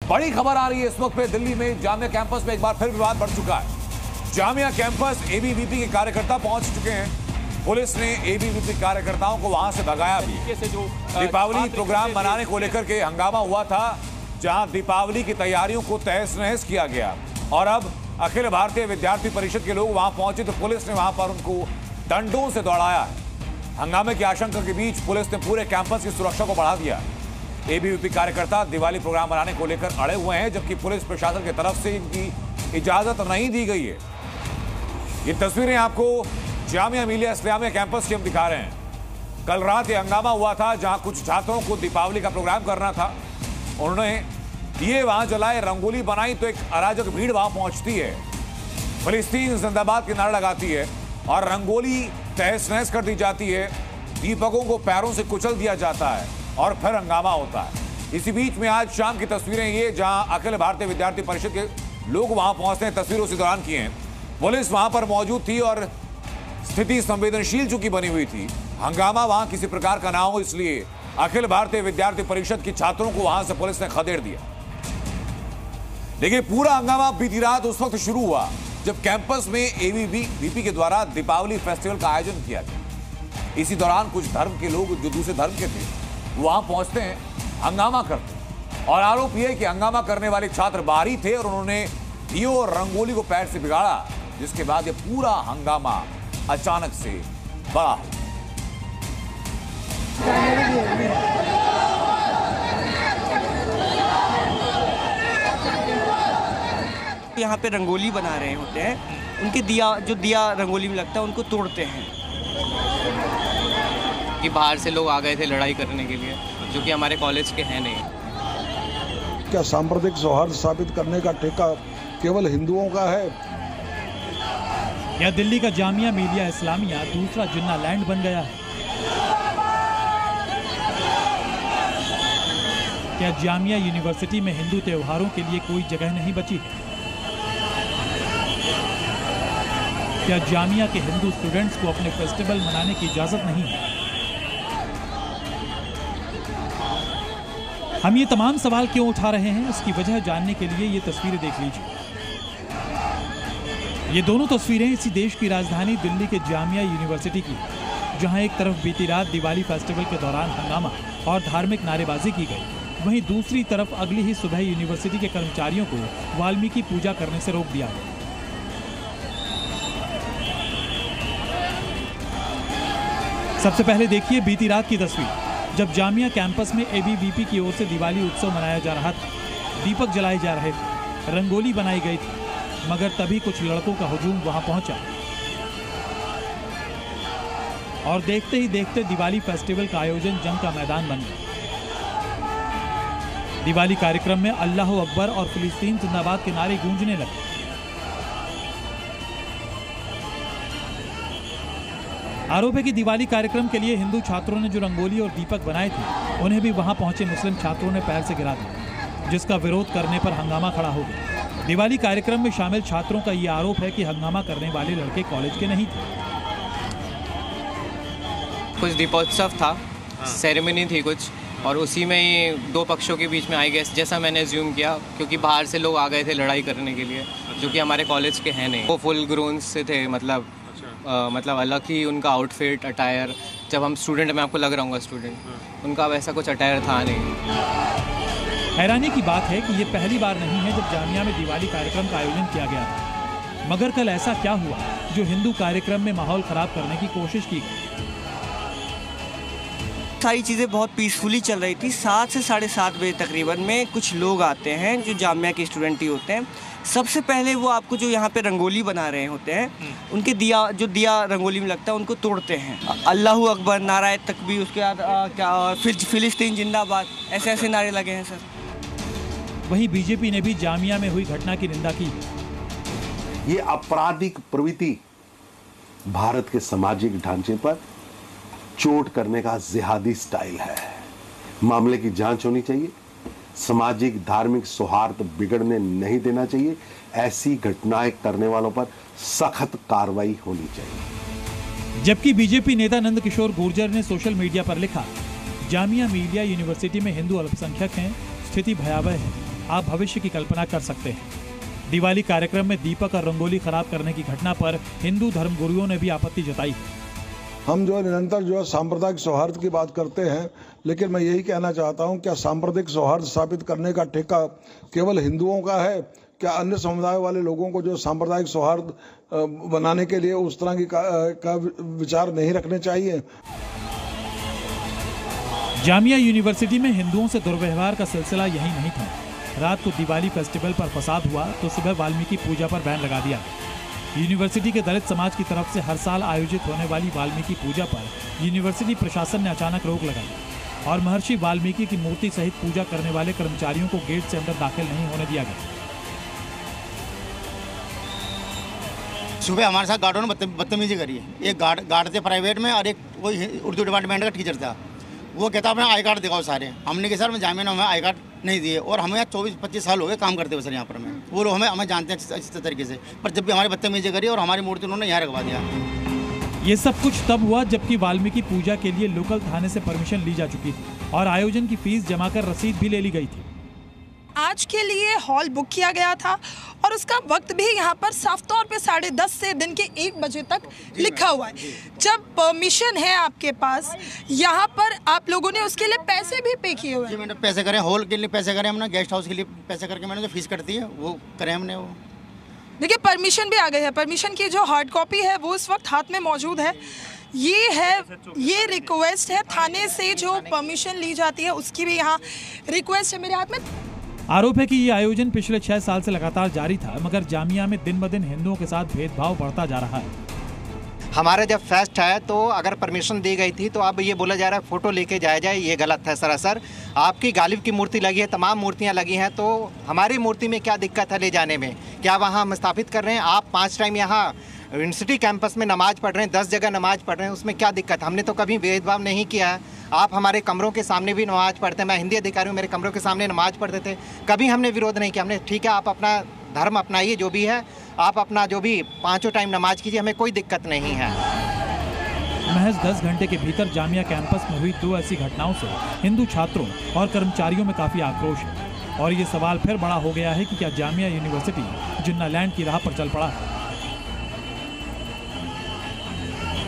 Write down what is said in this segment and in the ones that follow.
बड़ी खबर आ रही है इस वक्त पे दिल्ली में जामिया कैंपस में एक बार फिर विवाद बढ़ चुका है। जामिया कैंपस एबीवीपी के कार्यकर्ता पहुंच चुके हैं। पुलिस ने एबीवीपी कार्यकर्ताओं को वहां से भगाया भी। दीपावली प्रोग्राम मनाने को लेकर के हंगामा हुआ था, जहां दीपावली की तैयारियों को तहस नहस किया गया और अब अखिल भारतीय विद्यार्थी परिषद के लोग वहां पहुंचे तो पुलिस ने वहां पर उनको डंडों से दौड़ाया है। हंगामे की आशंका के बीच पुलिस ने पूरे कैंपस की सुरक्षा को बढ़ा दिया। एबीवीपी कार्यकर्ता दिवाली प्रोग्राम मनाने को लेकर अड़े हुए हैं, जबकि पुलिस प्रशासन की तरफ से इनकी इजाजत नहीं दी गई है। ये तस्वीरें आपको जामिया मिलिया इस्लामिया कैंपस की हम दिखा रहे हैं। कल रात ये हंगामा हुआ था, जहां कुछ छात्रों को दीपावली का प्रोग्राम करना था। उन्होंने दिए वहां जलाए, रंगोली बनाई तो एक अराजक भीड़ वहां पहुंचती है, फिलिस्तीन जिंदाबाद के नारे लगाती है और रंगोली तहस नहस कर दी जाती है। दीपकों को पैरों से कुचल दिया जाता है और फिर हंगामा होता है। इसी बीच में आज शाम की तस्वीरें ये, जहां अखिल भारतीय विद्यार्थी परिषद के लोग वहां पहुंचते हैं, तस्वीरों से दौरान किए हैं। पुलिस वहां पर मौजूद थी और स्थिति संवेदनशील चूंकि बनी हुई थी, हंगामा वहां किसी प्रकार का ना हो, इसलिए अखिल भारतीय विद्यार्थी परिषद के छात्रों को वहां से पुलिस ने खदेड़ दिया। लेकिन पूरा हंगामा बीती रात उस वक्त शुरू हुआ जब कैंपस में एबीवीपी के द्वारा दीपावली फेस्टिवल का आयोजन किया गया। इसी दौरान कुछ धर्म के लोग जो दूसरे धर्म के थे वहां पहुंचते हैं, हंगामा करते हैं और आरोप यह है कि हंगामा करने वाले छात्र बाहरी थे और उन्होंने दियो और रंगोली को पैर से बिगाड़ा, जिसके बाद ये पूरा हंगामा अचानक से बड़ा हो। यहाँ पे रंगोली बना रहे होते हैं, उनके दिया रंगोली में लगता है उनको तोड़ते हैं। कि बाहर से लोग आ गए थे लड़ाई करने के लिए, जो कि हमारे कॉलेज के हैं नहीं। क्या सांप्रदायिक सौहार्द स्थापित करने का ठेका केवल हिंदुओं का है? यह दिल्ली का जामिया मिलिया इस्लामिया दूसरा जिन्ना लैंड बन गया है। क्या जामिया यूनिवर्सिटी में हिंदू त्योहारों के लिए कोई जगह नहीं बची? क्या जामिया के हिंदू स्टूडेंट्स को अपने फेस्टिवल मनाने की इजाजत नहीं है? हम ये तमाम सवाल क्यों उठा रहे हैं, इसकी वजह जानने के लिए ये तस्वीरें देख लीजिए। ये दोनों तस्वीरें इसी देश की राजधानी दिल्ली के जामिया यूनिवर्सिटी की, जहां एक तरफ बीती रात दिवाली फेस्टिवल के दौरान हंगामा और धार्मिक नारेबाजी की गई, वहीं दूसरी तरफ अगली ही सुबह यूनिवर्सिटी के कर्मचारियों को वाल्मीकि पूजा करने से रोक दिया गया। सबसे पहले देखिए बीती रात की तस्वीर, जब जामिया कैंपस में एबीवीपी की ओर से दिवाली उत्सव मनाया जा रहा था। दीपक जलाए जा रहे थे, रंगोली बनाई गई थी, मगर तभी कुछ लड़कों का हुजूम वहां पहुंचा और देखते ही देखते दिवाली फेस्टिवल का आयोजन जंग का मैदान बन गया। दिवाली कार्यक्रम में अल्लाह अकबर और फिलिस्तीन जिंदाबाद के नारे गूंजने लगे। आरोप है कि दिवाली कार्यक्रम के लिए हिंदू छात्रों ने जो रंगोली और दीपक बनाए थे, उन्हें भी वहां पहुंचे मुस्लिम छात्रों ने पैर से गिरा दिया, जिसका विरोध करने पर हंगामा खड़ा हो गया। दिवाली कार्यक्रम में शामिल छात्रों का यह आरोप है कि हंगामा करने वाले लड़के कॉलेज के नहीं थे। कुछ दीपोत्सव था, सेरेमनी थी कुछ, और उसी में ही दो पक्षों के बीच में आई गेस, जैसा मैंने एज्यूम किया, क्योंकि बाहर से लोग आ गए थे लड़ाई करने के लिए, जो कि हमारे कॉलेज के हैं नहीं। वो फुल ग्रोन से थे, मतलब अलग ही उनका आउटफिट अटायर। जब हम स्टूडेंट, मैं आपको लग रहा हूँ स्टूडेंट, उनका वैसा कुछ अटायर था नहीं। हैरानी की बात है कि ये पहली बार नहीं है जब जामिया में दिवाली कार्यक्रम का आयोजन किया गया था, मगर कल ऐसा क्या हुआ जो हिंदू कार्यक्रम में माहौल खराब करने की कोशिश की गई? सारी चीज़ें बहुत पीसफुली चल रही थी। 7 से 7:30 बजे तकरीबन में कुछ लोग आते हैं जो जामिया के स्टूडेंट ही होते हैं। सबसे पहले वो आपको जो यहाँ पे रंगोली बना रहे होते हैं, उनके दिया रंगोली में लगता है उनको तोड़ते हैं। अल्लाह अकबर, नाराए तकबीर, उसके बाद फिलिस्तीन जिंदाबाद, ऐसे ऐसे नारे लगे हैं सर। वहीं बीजेपी ने भी जामिया में हुई घटना की निंदा की। ये आपराधिक प्रवृत्ति भारत के सामाजिक ढांचे पर चोट करने का जिहादी स्टाइल है। मामले की जांच होनी चाहिए, सामाजिक धार्मिक सौहार्द बिगड़ने नहीं देना चाहिए। ऐसी घटनाएं करने वालों पर सख्त कार्रवाई होनी चाहिए। जबकि बीजेपी नेता नंद किशोर गुर्जर ने सोशल मीडिया पर लिखा, जामिया मिलिया यूनिवर्सिटी में हिंदू अल्पसंख्यक हैं, स्थिति भयावह है। आप भविष्य की कल्पना कर सकते हैं। दिवाली कार्यक्रम में दीपक और रंगोली खराब करने की घटना पर हिंदू धर्मगुरुओं ने भी आपत्ति जताई। हम जो निरंतर सांप्रदायिक सौहार्द की बात करते हैं, लेकिन मैं यही कहना चाहता हूं, क्या सांप्रदायिक सौहार्द स्थापित करने का ठेका केवल हिंदुओं का है? क्या अन्य समुदाय वाले लोगों को जो सांप्रदायिक सौहार्द बनाने के लिए उस तरह का विचार नहीं रखने चाहिए? जामिया यूनिवर्सिटी में हिंदुओं से दुर्व्यवहार का सिलसिला यही नहीं था। रात को दिवाली फेस्टिवल पर फसाद हुआ तो सुबह वाल्मीकि पूजा पर बैन लगा दिया। यूनिवर्सिटी के दलित समाज की तरफ से हर साल आयोजित होने वाली वाल्मीकि पूजा पर यूनिवर्सिटी प्रशासन ने अचानक रोक लगाई और महर्षि वाल्मीकि की मूर्ति सहित पूजा करने वाले कर्मचारियों को गेट से अंदर दाखिल नहीं होने दिया गया। सुबह हमारे साथ गार्डों ने बदतमीजी करी है। एक गार्ड थे प्राइवेट में और एक वही उर्दू डिपार्टमेंट का टीचर था। वो कहता अपना आई कार्ड दिखाओ सारे। हमने कहा सर मैं जामिया में हमें आई कार्ड नहीं दिए और हमें 24-25 साल हो गए काम करते हुए सर यहाँ पर। मैं वो लोग हमें जानते हैं अच्छी तरीके से, पर जब भी हमारी बदतमीजी करी और हमारी मूर्ति उन्होंने यहाँ रखवा दिया। ये सब कुछ तब हुआ जबकि वाल्मीकि पूजा के लिए लोकल थाने से परमिशन ली जा चुकी थी और आयोजन की फीस जमा कर रसीद भी ले ली गई थी। आज के लिए हॉल बुक किया गया था और उसका वक्त भी यहाँ पर साफ तौर पे 10:30 से दिन के 1 बजे तक लिखा हुआ है। जब परमिशन है आपके पास, यहाँ पर आप लोगों ने उसके लिए पैसे भी पे किए हुए हैं। मैंने पैसे करे, हॉल के लिए पैसे करे हमने, गेस्ट हाउस के लिए पैसे करके मैंने जो फीस कटती है वो करे हमने। वो देखिए परमिशन भी आ गई है। परमिशन की जो हार्ड कॉपी है वो इस वक्त हाथ में मौजूद है। ये रिक्वेस्ट है थाने से, जो परमिशन ली जाती है उसकी भी यहाँ रिक्वेस्ट है मेरे हाथ में। आरोप है कि ये आयोजन पिछले 6 साल से लगातार जारी था, मगर जामिया में दिन ब दिन हिंदुओं के साथ भेदभाव बढ़ता जा रहा है। हमारा जब फेस्ट है तो अगर परमिशन दी गई थी तो अब ये बोला जा रहा है फोटो लेके जाया जाए, ये गलत है सरासर। आपकी गालिब की मूर्ति लगी है, तमाम मूर्तियां लगी हैं, तो हमारी मूर्ति में क्या दिक्कत है ले जाने में? क्या वहाँ हम स्थापित कर रहे हैं? आप 5 टाइम यहाँ यूनिवर्सिटी कैंपस में नमाज पढ़ रहे हैं, 10 जगह नमाज पढ़ रहे हैं, उसमें क्या दिक्कत? हमने तो कभी भेदभाव नहीं किया है। आप हमारे कमरों के सामने भी नमाज पढ़ते हैं। मैं हिंदी अधिकारी हूँ, मेरे कमरों के सामने नमाज पढ़ते थे, कभी हमने विरोध नहीं किया। हमने ठीक है आप अपना धर्म अपनाइए, जो भी है आप अपना जो भी 5 टाइम नमाज कीजिए, हमें कोई दिक्कत नहीं है। महज 10 घंटे के भीतर जामिया कैंपस में हुई 2 ऐसी घटनाओं से हिंदू छात्रों और कर्मचारियों में काफी आक्रोश है और ये सवाल फिर बड़ा हो गया है कि क्या जामिया यूनिवर्सिटी जिन्ना लैंड की राह पर चल पड़ा है।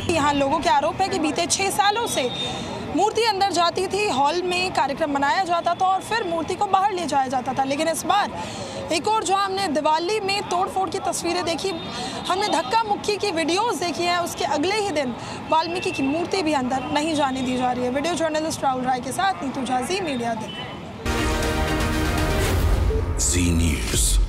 यहाँ लोगों के आरोप है कि बीते 6 सालों से मूर्ति अंदर जाती थी, हॉल में कार्यक्रम मनाया जाता था और फिर मूर्ति को बाहर ले जाया जाता था। लेकिन इस बार एक और जो हमने दिवाली में तोड़फोड़ की तस्वीरें देखी, हमने धक्का मुक्की की वीडियोस देखी हैं, उसके अगले ही दिन वाल्मीकि की मूर्ति भी अंदर नहीं जाने दी जा रही है। वीडियो जर्नलिस्ट राहुल राय के साथ नीतू झा, ज़ी मीडिया दिल्ली। ज़ी न्यूज़।